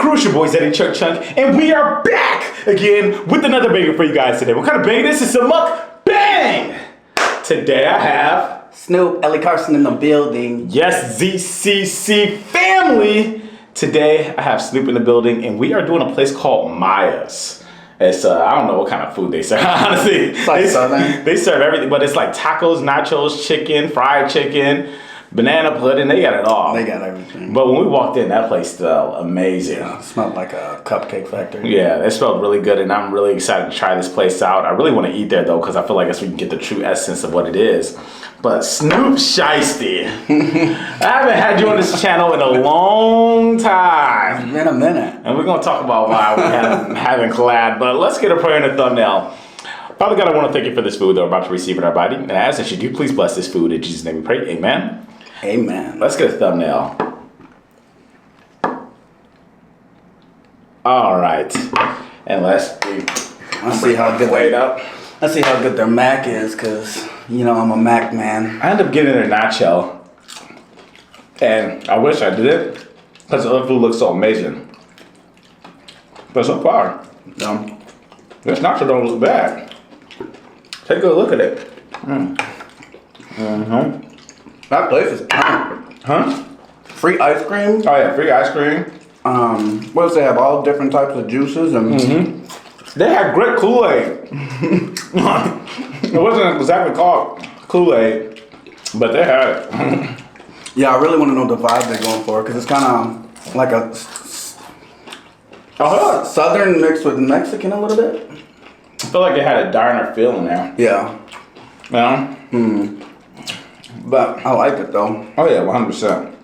ZCCCCrew, it's your boy ZaddyChunkChunk, and we are back again with another banger for you guys today. What kind of banger this is? A mukbang! Today I have Snoop, Lecarson in the building. Yes, ZCCFamily. Today I have Snoop in the building, and we are doing a place called Maya's. It's I don't know what kind of food they serve. Honestly, it's like Southern. They serve everything, but it's like tacos, nachos, chicken, fried chicken, banana pudding. They got it all. They got everything. But when we walked in, that place smelled amazing. Yeah, it smelled like a cupcake factory. Yeah, it smelled really good, and I'm really excited to try this place out. I really want to eat there though, because I feel like that's where you can get the true essence of what it is. But Snoop Shiesty, I haven't had you on this channel in a long time. It's been a minute. And we're going to talk about why we haven't collabed. But let's get a prayer in the thumbnail. Father God, I want to thank you for this food that we're about to receive in our body. And I ask that you do please bless this food. In Jesus' name we pray. Amen. Amen. Let's get a thumbnail. All right. And let's see how good wait up. Let's see how good their mac is, because, you know, I'm a mac man. I ended up getting their nacho. And I wish I did it, because the other food looks so amazing. But so far, this nacho don't look bad. Take a good look at it. That place is Huh? free ice cream. Oh yeah, free ice cream. What else they have? All different types of juices and. They had great Kool-Aid. It wasn't exactly called Kool-Aid, but they had it. Yeah, I really want to know the vibe they're going for, because it's kind of like a Southern mixed with Mexican a little bit. I feel like it had a diner feel in there. Yeah. Yeah. But I like it though. Oh yeah, 100%.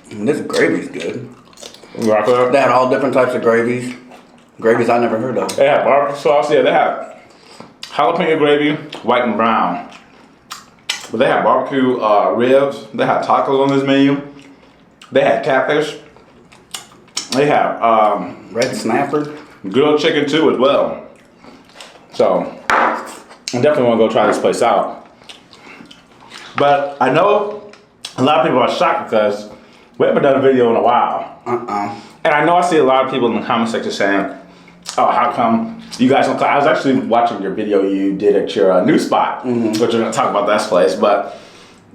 And this gravy's good. You like that? They had all different types of gravies. Gravies I never heard of. They had barbecue sauce. Yeah, they had jalapeno gravy, white and brown. But they had barbecue ribs. They had tacos on this menu. They had catfish. They had Red snapper. grilled chicken too as well. So I definitely want to go try this place out. But I know a lot of people are shocked because we haven't done a video in a while. And I know I see a lot of people in the comment section saying, oh, how come you guys don't? I was actually watching your video you did at your new spot, which we're going to talk about that place. But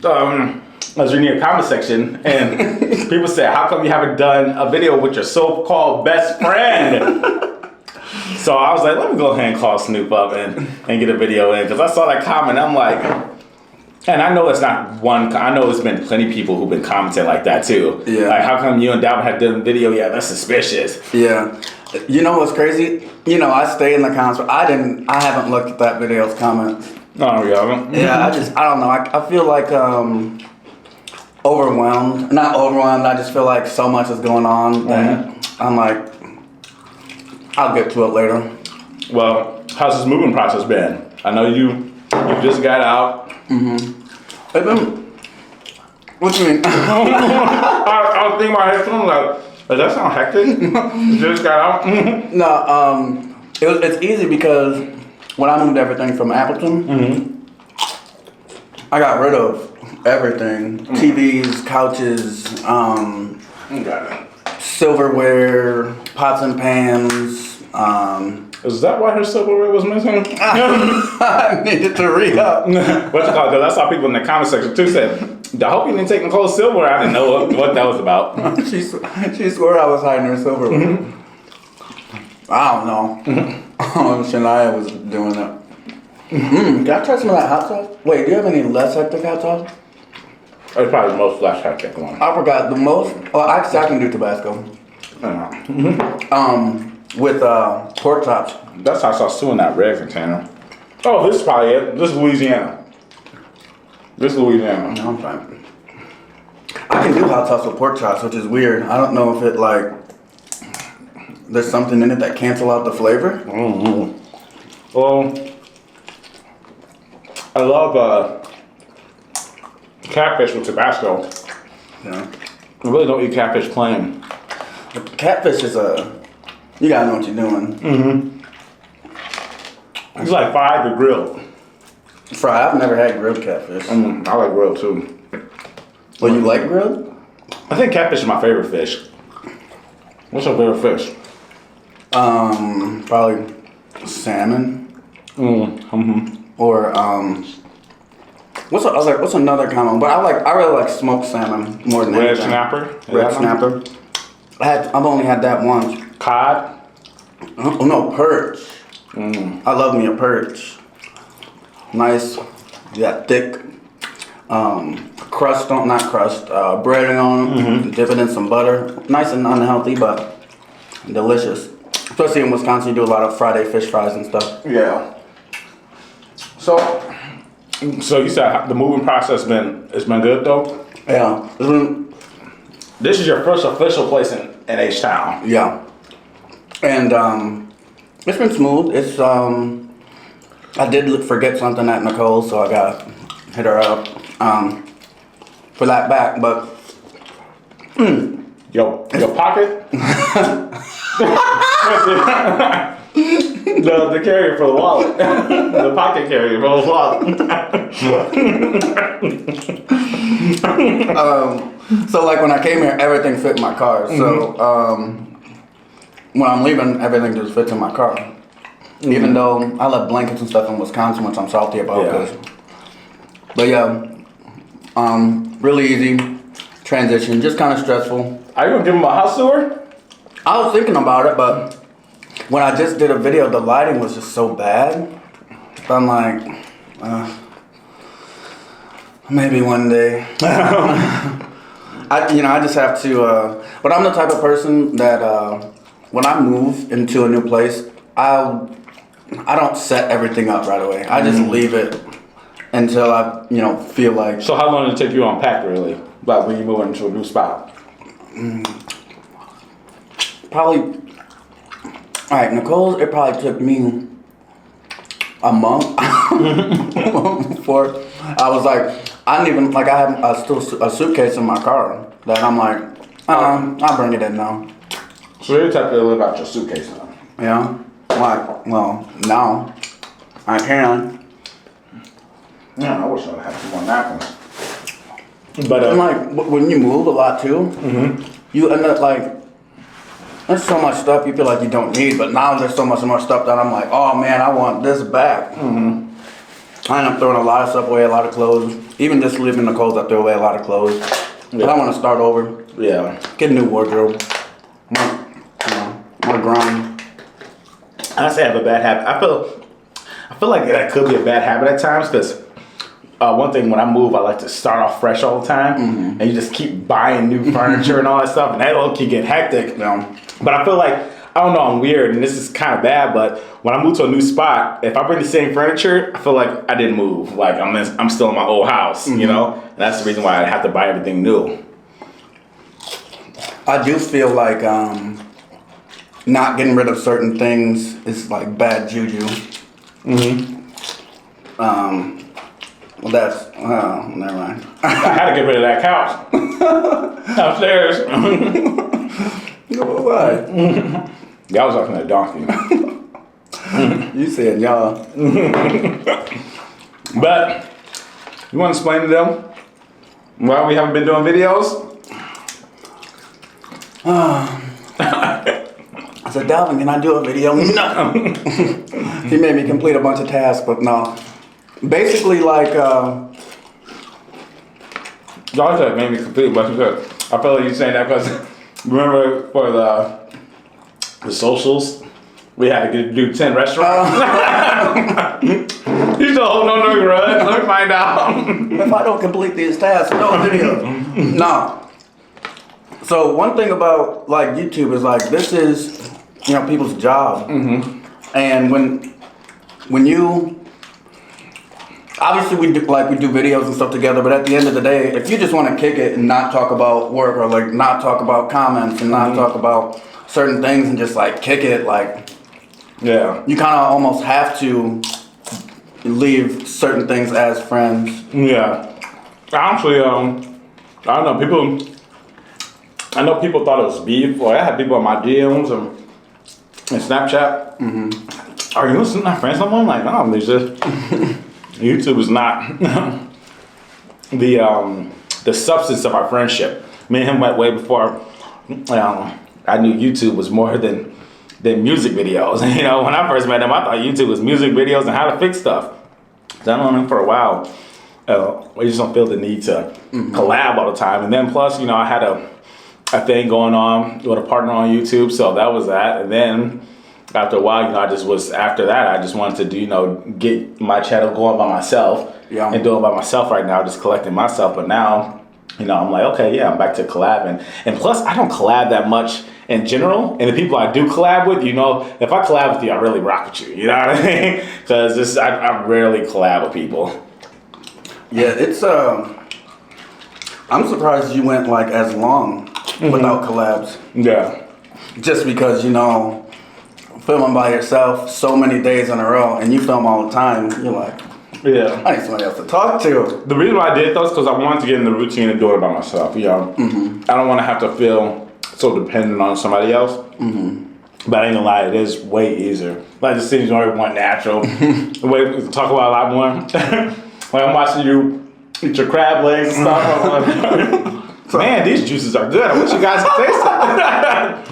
I was reading your comment section, and people said, how come you haven't done a video with your so-called best friend? So I was like, let me go ahead and call Snoop up and get a video in. Because I saw that comment, I'm like, and I know it's not one, I know there's been plenty of people who've been commenting like that too. Yeah. Like, how come you and Dalvin have done a video? Yeah, that's suspicious. Yeah. You know what's crazy? You know, I stay in the comments, but I haven't looked at that video's comments. Oh, you haven't? Yeah, I don't know. I feel like overwhelmed. Not overwhelmed, I just feel like so much is going on that I'm like, I'll get to it later. Well, how's this moving process been? I know you just got out. It's been, what you mean? I was thinking about headphones like, does that sound hectic? You just got out? No, it's easy because when I moved everything from Appleton, I got rid of everything. TVs, couches, silverware, pots and pans. Is that why her silverware was missing? I needed to re-up. What's it called? Because I saw people in the comment section too said, I hope you didn't take Nicole's silverware. I didn't know what that was about. She swore I was hiding her silverware. I don't know. Shania was doing it. Can I try some of that hot sauce? Wait, do you have any less hectic hot sauce? It's probably the most flash hectic one. I forgot the most. Well, I can do Tabasco. With pork chops. That's hot sauce too in that red container. Oh, this is probably it. This is Louisiana. No, I'm fine. I can do hot sauce with pork chops, which is weird. I don't know if it like there's something in it that cancel out the flavor. Well, I love catfish with Tabasco. Yeah. I really don't eat catfish plain. But catfish is you gotta know what you're doing. It's like fried or grilled. Fried. I've never had grilled catfish. I like grilled too. Well, you like grilled? I think catfish is my favorite fish. What's your favorite fish? Probably salmon. Or what's another common? But I really like smoked salmon more than Red anything. snapper? Red snapper. I've only had that once. Cod? Oh no, perch. I love me a perch. Nice, thick crust on, not crust, breading on them. Dip it in some butter. Nice and unhealthy, but delicious. Especially in Wisconsin, you do a lot of Friday fish fries and stuff. Yeah. So you said the moving process it's been good though? Yeah. This is your first official place in H-Town. Yeah. And it's been smooth. It's I did forget something at Nicole's, so I gotta hit her up for that back, but Your pocket? the carrier for the wallet. The pocket carrier for the wallet. So like when I came here, everything fit in my car. So when I'm leaving, everything just fits in my car. Even though I left blankets and stuff in Wisconsin, which I'm salty about. Yeah. But yeah, really easy transition, just kind of stressful. Are you gonna give him a house tour? I was thinking about it, but when I just did a video, the lighting was just so bad. I'm like, maybe one day. I just have to. But I'm the type of person that when I move into a new place, I don't set everything up right away. I just leave it until I feel like. So how long did it take you to unpack really? Like when you move into a new spot? Probably. All right, Nicole's. It probably took me a month before I was like, I didn't even like. I have still a suitcase in my car that I'm like, I'll bring it in now. So you're the type to live out your suitcase now. Yeah. Like, well, now I can. Yeah, I wish I had some more napkins. But And like when you move a lot too, you end up like. There's so much stuff you feel like you don't need, but now there's so much more stuff that I'm like, oh man, I want this back. I end up throwing a lot of stuff away, a lot of clothes. Even just leaving Nicole's, I throw away a lot of clothes. But I want to start over. Yeah. Get a new wardrobe. More grind. Honestly, I have a bad habit. I feel like that could be a bad habit at times because one thing when I move, I like to start off fresh all the time, and you just keep buying new furniture and all that stuff, and that all can get hectic. But I feel like I don't know, I'm weird, and this is kind of bad. But when I move to a new spot, if I bring the same furniture, I feel like I didn't move. Like I'm still in my old house, And that's the reason why I have to buy everything new. I do feel like not getting rid of certain things is like bad juju. Well, that's never mind. I had to get rid of that couch upstairs. Why? Y'all was talking to a donkey. You said y'all. But you want to explain to them why we haven't been doing videos? I said, Dalvin, can I do a video? No. He made me complete a bunch of tasks, but no. Basically, like, Y'all said made me complete a bunch of stuff. I feel like you're saying that because remember for the socials, we had to do 10 restaurants. You still holding on to a grudge? Let me find out. if I don't complete these tasks, no video. No. So one thing about like YouTube is like this is people's job, and when you obviously we do videos and stuff together, but at the end of the day, if you just want to kick it and not talk about work or like not talk about comments and not talk about certain things and just like kick it, like you kind of almost have to leave certain things as friends. Yeah, honestly, I don't know. I know people thought it was beef. Or I had people in my DMs and Snapchat. Are you not friends with someone? Like, no, there's just YouTube is not the substance of our friendship. Me and him went way before I knew YouTube was more than music videos. You know, when I first met him, I thought YouTube was music videos and how to fix stuff. So I've known him for a while. We just don't feel the need to collab all the time. And then plus, you know, I had a thing going on with a partner on YouTube, so that was that. And then after a while, you know, I just wanted to do, you know, get my channel going by myself. Yeah. And doing it by myself right now, just collecting myself. But now, you know, I'm like, okay, yeah, I'm back to collabing. And plus, I don't collab that much in general. And the people I do collab with, you know, if I collab with you, I really rock with you. You know what I mean? Because I rarely collab with people. Yeah, it's I'm surprised you went like as long without collabs. Yeah. Just because, you know, filming by yourself so many days in a row and you film all the time, you're like, yeah, I need somebody else to talk to. The reason why I did those because I wanted to get in the routine of doing it by myself. You know, I don't want to have to feel so dependent on somebody else. But I ain't gonna lie, it is way easier. Like the seems more natural. The way we talk about a lot more. When I'm watching you eat your crab legs and stuff, I'm like, man, these juices are good. I wish you guys could taste them.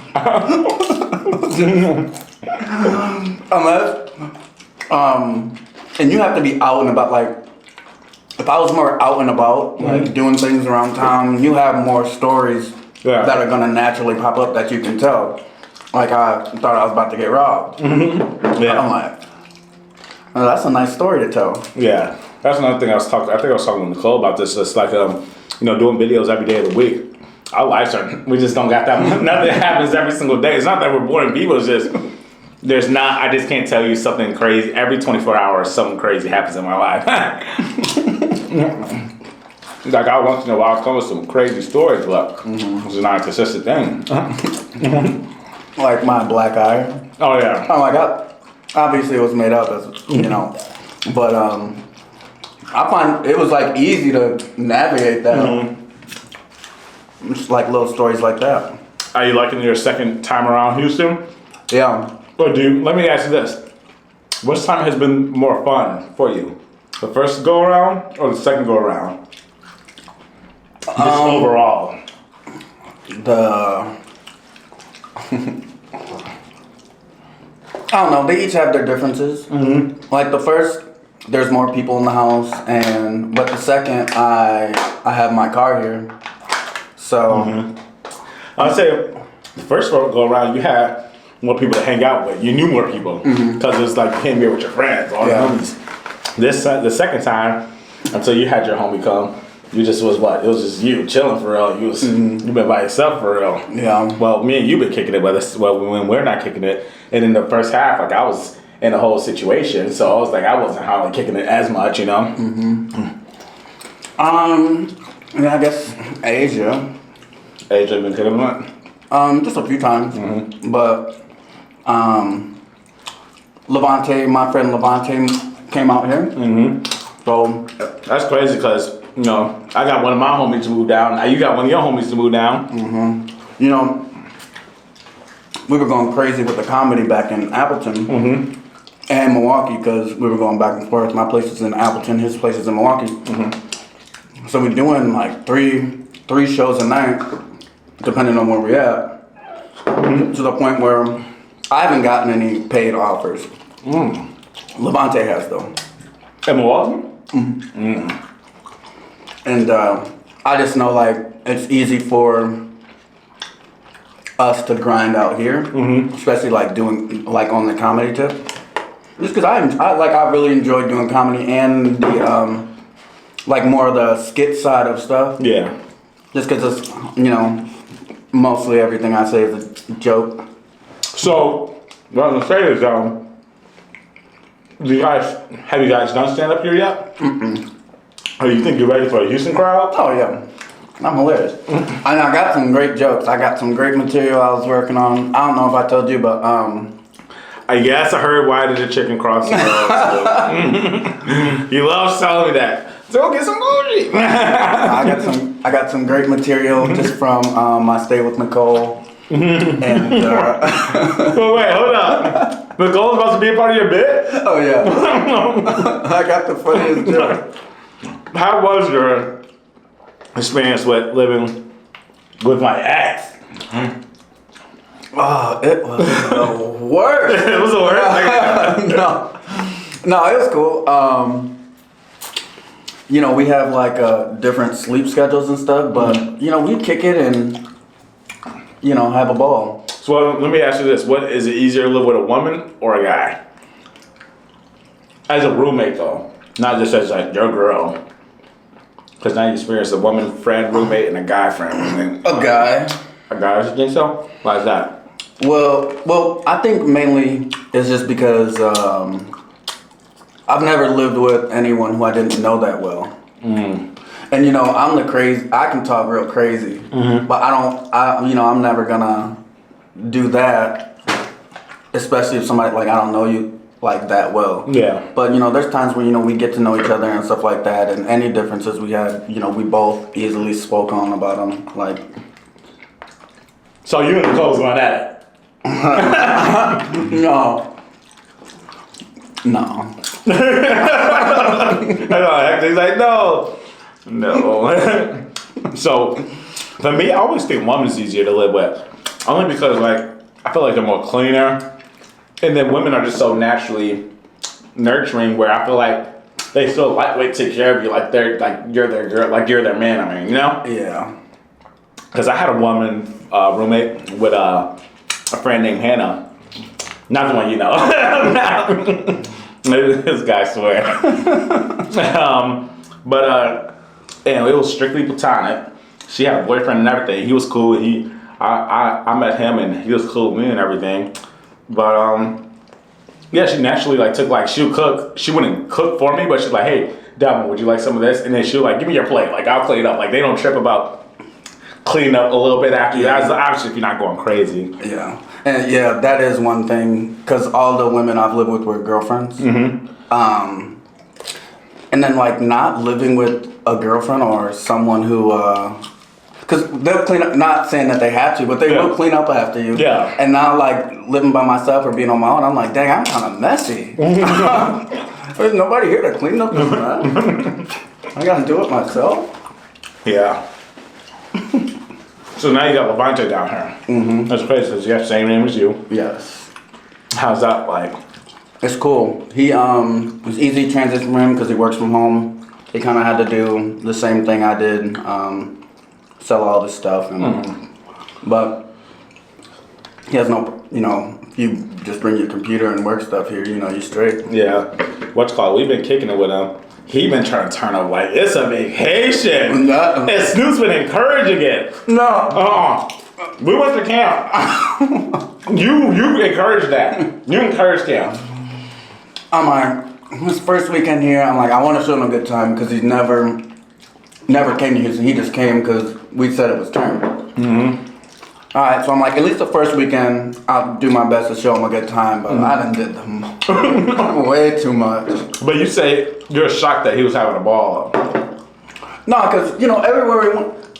And you have to be out and about. Like, if I was more out and about, like doing things around town, you have more stories that are gonna naturally pop up that you can tell. Like, I thought I was about to get robbed. Yeah. I'm like, oh, that's a nice story to tell. Yeah. That's another thing I think I was talking to Nicole about this. It's like, you know, doing videos every day of the week. Our lives we just don't got that much. Nothing happens every single day. It's not that we're boring people. It's just, I just can't tell you something crazy. Every 24 hours, something crazy happens in my life. Like, I once in a while come with some crazy stories, but it's not a consistent thing. Like my black eye. Oh, yeah. Oh, my God. Obviously, it was made up, as you know. But, I find it was like easy to navigate that. Just like little stories like that. Are you liking your second time around Houston? Yeah. Well, dude, let me ask you this. Which time has been more fun for you? The first go around or the second go around? Just overall. I don't know, they each have their differences. Like the first, there's more people in the house, but the second, I have my car here, so. I'd say the first go around, you had more people to hang out with. You knew more people because it's like you came here with your friends, all the homies. The second time, until you had your homie come, you just was what? It was just you chilling for real. You been by yourself for real. Yeah. Well, me and you been kicking it, but when we're not kicking it, and in the first half, like I was in the whole situation, so I was like I wasn't hardly kicking it as much, you know. Yeah, I guess Asia been kicking it. Just a few times, but Levante, my friend Levante came out here. So that's crazy because, you know, I got one of my homies to move down. Now you got one of your homies to move down. You know, we were going crazy with the comedy back in Appleton and Milwaukee because we were going back and forth. My place is in Appleton, his place is in Milwaukee. So we're doing like three shows a night, depending on where we're at, to the point where I haven't gotten any paid offers. Levante has though. In Milwaukee? And I just know like it's easy for us to grind out here, especially like doing like on the comedy tip. Just because I really enjoy doing comedy and the like more of the skit side of stuff. Yeah. Just because it's, you know, mostly everything I say is a joke. So what I'm gonna say is have you guys done stand up here yet? Or you think you're ready for a Houston crowd? Oh yeah, I'm hilarious. And I got some great jokes. I got some great material I was working on. I don't know if I told you, but I guess I heard why did the chicken cross the road. You love telling me that. So get some bougie. I got some great material just from my stay with Nicole. And well, wait, hold up. Nicole's supposed to be a part of your bit? Oh yeah. I got the funniest joke. How was your experience with living with my ex? Oh, it was the worst. It was the worst. No, it was cool. You know, we have like different sleep schedules and stuff, but you know, we kick it and you know, have a ball. So let me ask you this: what is it easier to live with, a woman or a guy? As a roommate, though, not just as like your girl, because now you experience a woman friend roommate and a guy friend roommate. A guy. A guy? You think so? Why is that? Well, I think mainly it's just because I've never lived with anyone who I didn't know that well. Mm. And you know, I'm the crazy. I can talk real crazy, but I'm never gonna do that, especially if somebody like I don't know you like that well. Yeah. But you know, there's times where you know we get to know each other and stuff like that, and any differences we had, you know, we both easily spoke on about them. Like, so you and Nicole's going at it. No. He's like, no. So, for me, I always think women's easier to live with. Only because, like, I feel like they're more cleaner. And then women are just so naturally nurturing where I feel like they still lightweight take care of you like you're their girl, like you're their man, I mean, you know? Yeah. Because I had a woman roommate with a friend named Hannah. Not the one you know. Maybe this guy swear. And it was strictly platonic. She had a boyfriend and everything. He was cool. I met him and he was cool with me and everything. But yeah, she naturally like took like she would cook. She wouldn't cook for me, but she's like, hey, Devin, would you like some of this? And then she'll like give me your plate. Like I'll clean it up. Like they don't trip about cleaning up a little bit after you. Obviously, if you're not going crazy. Yeah. And yeah, that is one thing, because all the women I've lived with were girlfriends. Mm-hmm. And then like not living with a girlfriend or someone who, because they'll clean up, not saying that they have to, but they will clean up after you. Yeah. And now like living by myself or being on my own, I'm like, dang, I'm kind of messy. There's nobody here to clean up this mess. I gotta do it myself. Yeah. So now you got Levante down here. Mm-hmm. That's crazy because he has the same name as you. Yes. How's that like? It's cool. He it was easy transition for him because he works from home. He kind of had to do the same thing I did, sell all this stuff, and but he has no, you know, if you just bring your computer and work stuff here, you know, you straight. Yeah. What's called? We've been kicking it with him. He been trying to turn up like it's a vacation. And Snoop's been encouraging it. No. We went to camp. You encouraged that. You encouraged camp. I'm like, his first weekend here, I'm like, I want to show him a good time because he's never came to Houston. He just came because we said it was turn. Mm-hmm. All right, so I'm like, at least the first weekend, I'll do my best to show him a good time, but I done did them way too much. But you say you're shocked that he was having a ball. No, because, you know, everywhere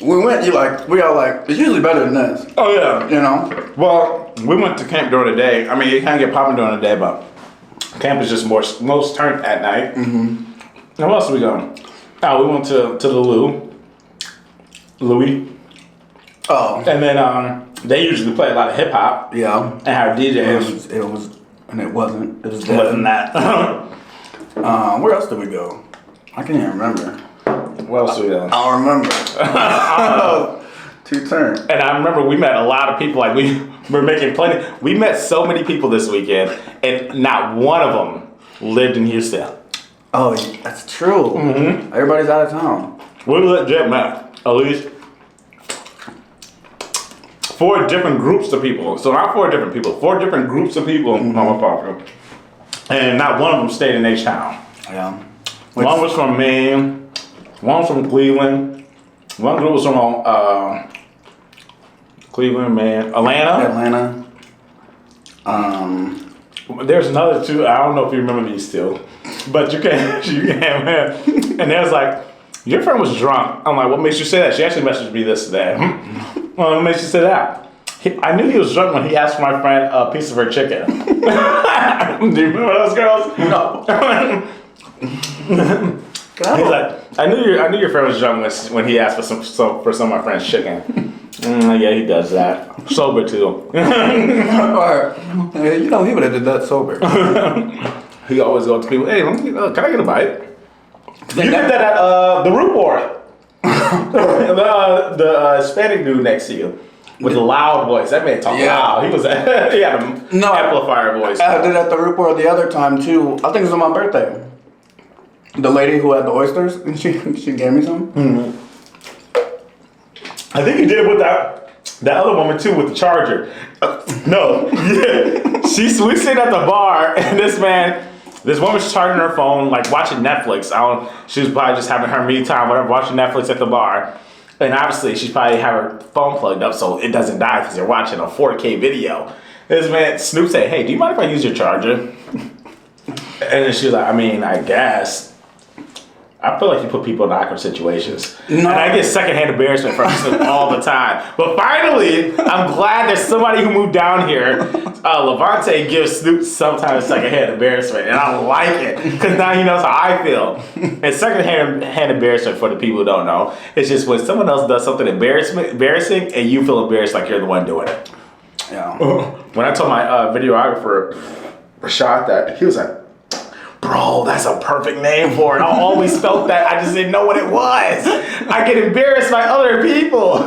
we went, we all like, it's usually better than this. Oh, yeah. You know? Well, we went to camp during the day. I mean, you can't get popping during the day, but camp is just most turned at night. Mm-hmm. Where else did we go? Oh, we went to the Louis. Oh. And then they usually play a lot of hip hop. Yeah. And have DJs. It wasn't. It was wasn't that. Where else did we go? I can't even remember. Where else did we go? I don't remember. I don't know. Two turn. And I remember we met a lot of people. Like we were making plenty. We met so many people this weekend, and not one of them lived in Houston. Oh, that's true. Mm-hmm. Everybody's out of town. We legit met at least 4 different groups of people. So not 4 different people, 4 different groups of people on my property. And not one of them stayed in H-Town. Yeah. One was from Maine, one was from Cleveland, one group was from Cleveland, Maine, Atlanta. There's another 2, I don't know if you remember these still, but you can, man. And there's like, your friend was drunk. I'm like, what makes you say that? She actually messaged me this today. Well, what makes you say that? I knew he was drunk when he asked my friend a piece of her chicken. Do you remember those girls? No. He's like, I knew your friend was drunk when he asked for some of my friend's chicken. Yeah, he does that. Sober too. Alright. You know, he would have did that sober. He always goes to people, hey, can I get a bite? You did that at the root board. the Hispanic dude next to you with a loud voice. That man talked loud. He was he had an amplifier voice. I did at the root board the other time too. I think it was on my birthday. The lady who had the oysters, and she gave me some. Mm-hmm. I think you did it with that other woman too with the charger. No, yeah. We sit at the bar and this woman's charging her phone, like watching Netflix. She was probably just having her me time, whatever, watching Netflix at the bar. And obviously she's probably have her phone plugged up so it doesn't die because you're watching a 4K video. This man, Snoop said, hey, do you mind if I use your charger? And then she was like, I mean, I guess. I feel like you put people in awkward situations. No. And I get secondhand embarrassment from Snoop all the time. But finally, I'm glad there's somebody who moved down here. Levante gives Snoop sometimes secondhand embarrassment. And I like it. Because now he knows how I feel. And secondhand embarrassment, for the people who don't know, it's just when someone else does something embarrassing and you feel embarrassed like you're the one doing it. Yeah. When I told my videographer, Rashad, that, he was like, bro, that's a perfect name for it. I always felt that. I just didn't know what it was. I get embarrassed by other people.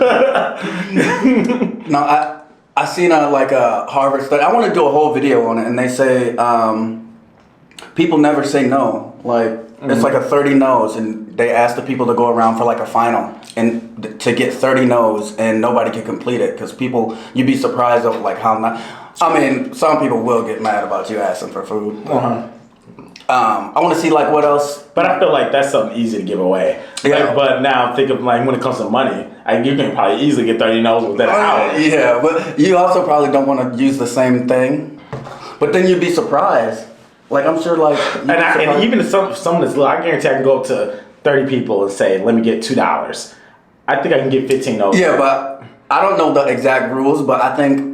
No, I seen a Harvard study. I want to do a whole video on it, and they say people never say no. It's like a 30 no's, and they ask the people to go around for like a final and to get 30 no's, and nobody can complete it because you'd be surprised of like how not. I mean, some people will get mad about you asking for food. I want to see like what else. But I feel like that's something easy to give away. Yeah. But now think of like when it comes to money, you can probably easily get 30 no's within an hour. Yeah, but you also probably don't want to use the same thing. But then you'd be surprised. Like I'm sure like. And even if someone that's little, I guarantee I can go up to 30 people and say, let me get $2. I think I can get 15 no's. Yeah, but I don't know the exact rules, but I think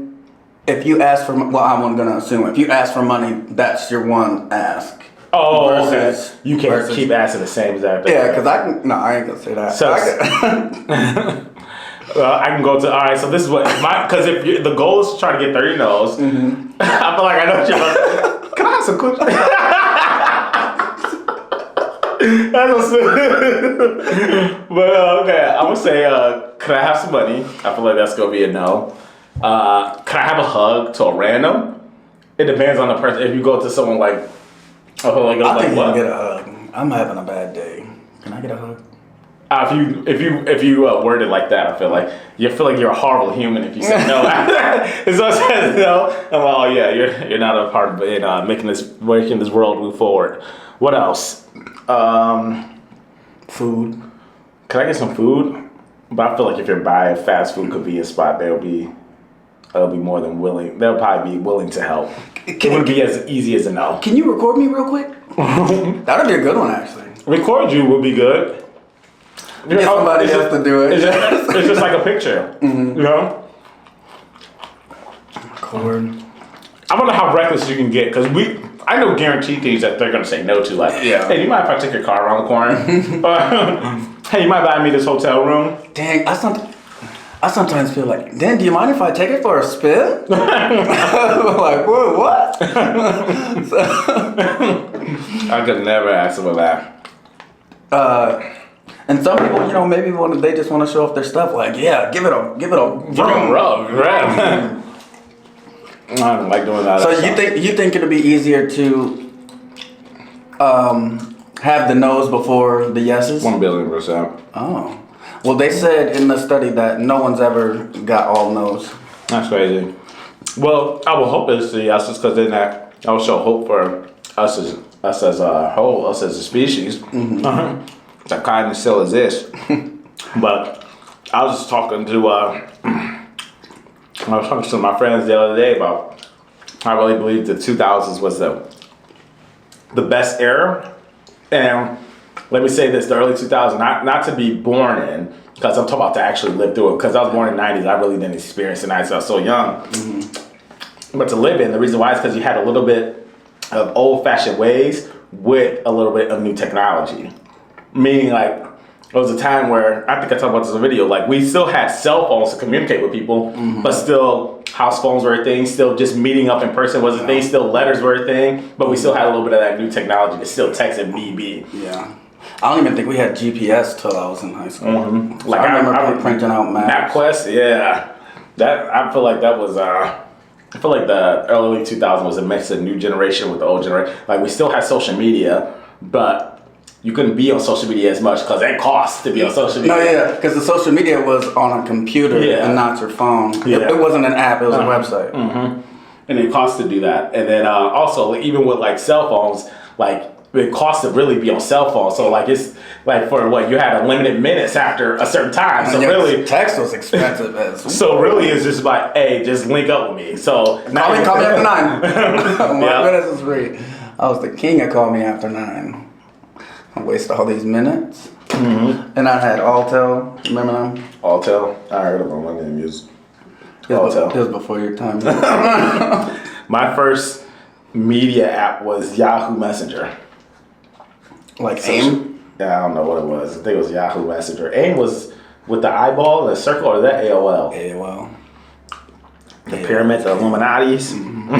if you ask for, I'm going to assume if you ask for money, that's your one ask. Oh, okay. You can't keep asking the same exact thing. Yeah, because I ain't going to say that. So, I can go to, all right, so this is what, because if the goal is to try to get 30 no's, I feel like I know what you're like, can I have some cookies? That's what's But, okay, I'm going to say, can I have some money? I feel like that's going to be a no. Can I have a hug to a random? It depends on the person. If you go to someone like, I think you can get a hug. I'm having a bad day. Can I get a hug? If you word it like that, I feel like you're a horrible human if you say no. If someone says no, I'm like, oh yeah, you're not a part of making this world move forward. What else? Food. Can I get some food? But I feel like if you're buying fast food convenience spot, they'll be more than willing. They'll probably be willing to help. It wouldn't be as easy as a no. Can you record me real quick? That'd be a good one, actually. Record you would be good. Get somebody else to do it. It's just like a picture. You know? Record. I wonder how reckless you can get, because I know guaranteed things that they're going to say no to. Like, hey, do you mind if I take your car around the corner? Hey, you might buy me this hotel room? Dang, I sometimes feel like, Dan, do you mind if I take it for a spin? I'm like, what? I could never ask them that. And some people, maybe they just want to show off their stuff. Like, yeah, give it a rub. I don't like doing that. So you think it'll be easier to have the no's before the yeses? 1,000,000,000%. Oh. Well, they said in the study that no one's ever got all no's. That's crazy. Well, I will hope it's the yeses, because then that will show hope for us as a whole, us as a species. That kindness still exists. But I was just talking to my friends the other day about I really believe the 2000s was the best era. And let me say this, the early 2000s, not to be born in, because I'm talking about to actually live through it, because I was born in the 90s, I really didn't experience the 90s, I was so young. But to live in, the reason why is because you had a little bit of old-fashioned ways with a little bit of new technology. Meaning, like, it was a time where, I think I talked about this in a video, like we still had cell phones to communicate with people, but still house phones were a thing, still just meeting up in person was a thing, still letters were a thing, but we still had a little bit of that new technology to still text and BB. Yeah. I don't even think we had GPS till I was in high school. Mm-hmm. Like I remember printing out maps. MapQuest, yeah. I feel like that was, I feel like the early 2000s was a mix of new generation with the old generation. Like we still had social media, but you couldn't be on social media as much because it costs to be on social media. No, yeah, because the social media was on a computer and not your phone. Yeah. It wasn't an app, it was a website. Mm-hmm. And it costs to do that. And then also, like, even with like cell phones, like it costs to really be on cell phones. So like it's like for what you had a limited minutes after a certain time. So really text was expensive as so really it's just like, hey, just link up with me. So call me after 9. Yeah. Minutes is free. I was the king of call me after 9. I wasted all these minutes. Mm-hmm. And I had Altel. Remember them? Altel? I heard of them. I didn't use Altel. It was before your time. My first media app was Yahoo Messenger. Like AIM? Yeah, I don't know what it was. I think it was Yahoo Messenger. AIM was with the eyeball and the circle, or is that AOL? AOL. The pyramid, the Illuminatis. Mm-hmm.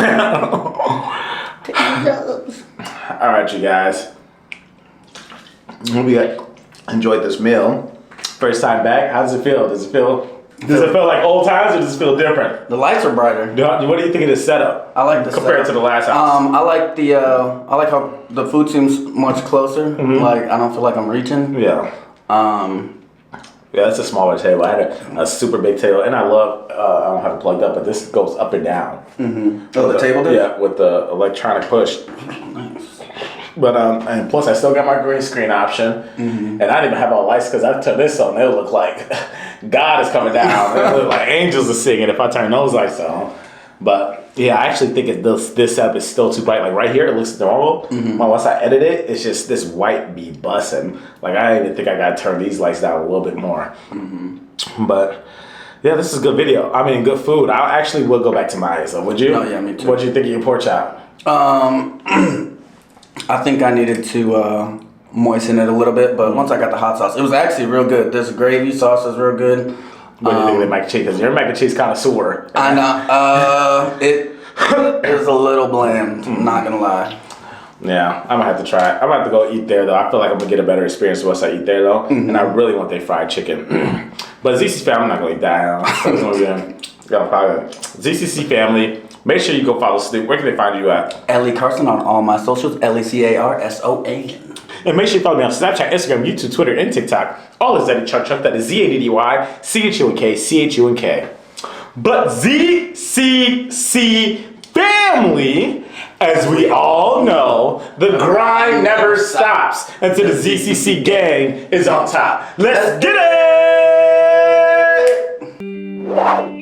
All right, you guys. We enjoyed this meal. First time back. How does it feel? Does it feel like old times, or does it feel different? The lights are brighter. What do you think of the setup? I like the compared setup. to the last house. I like the I like how the food seems much closer. Mm-hmm. Like I don't feel like I'm reaching. Yeah. Yeah, it's a smaller table. I had a super big table, and I love. I don't have it plugged up, but this goes up and down. Mm-hmm. Oh, the table does? Yeah, with the electronic push. Nice. But and plus I still got my green screen option, and I didn't even have all lights because I turn this on, it'll look like God is coming down. It'll look like angels are singing if I turn those lights on. But yeah, I actually think this setup is still too bright. Like right here, it looks normal. Mm-hmm. But once I edit it, it's just this white be busting. Like I even think I gotta turn these lights down a little bit more. Mm-hmm. But yeah, this is a good video. I mean, good food. I actually will go back to mine. So would you? Oh yeah, me too. What'd you think of your pork chop? I think I needed to moisten it a little bit, but once I got the hot sauce, it was actually real good. This gravy sauce is real good. What do you think of the mac and cheese? Because your mac and cheese kind of sour. I know. It is a little bland. I'm not gonna lie. Yeah, I'm gonna have to try it. I'm gonna have to go eat there though. I feel like I'm gonna get a better experience once I eat there though, and I really want their fried chicken. But ZCC family, I'm not gonna eat that. ZCC family. Make sure you go follow Snoop. Where can they find you at? Lecarson on all my socials. Lecarson. And make sure you follow me on Snapchat, Instagram, YouTube, Twitter, and TikTok. All is ZaddyChunkChunk. That is ZaddyChunkChunk. But ZCC family, as we all know, the grind never stops until the ZCC gang is on top. Let's get it!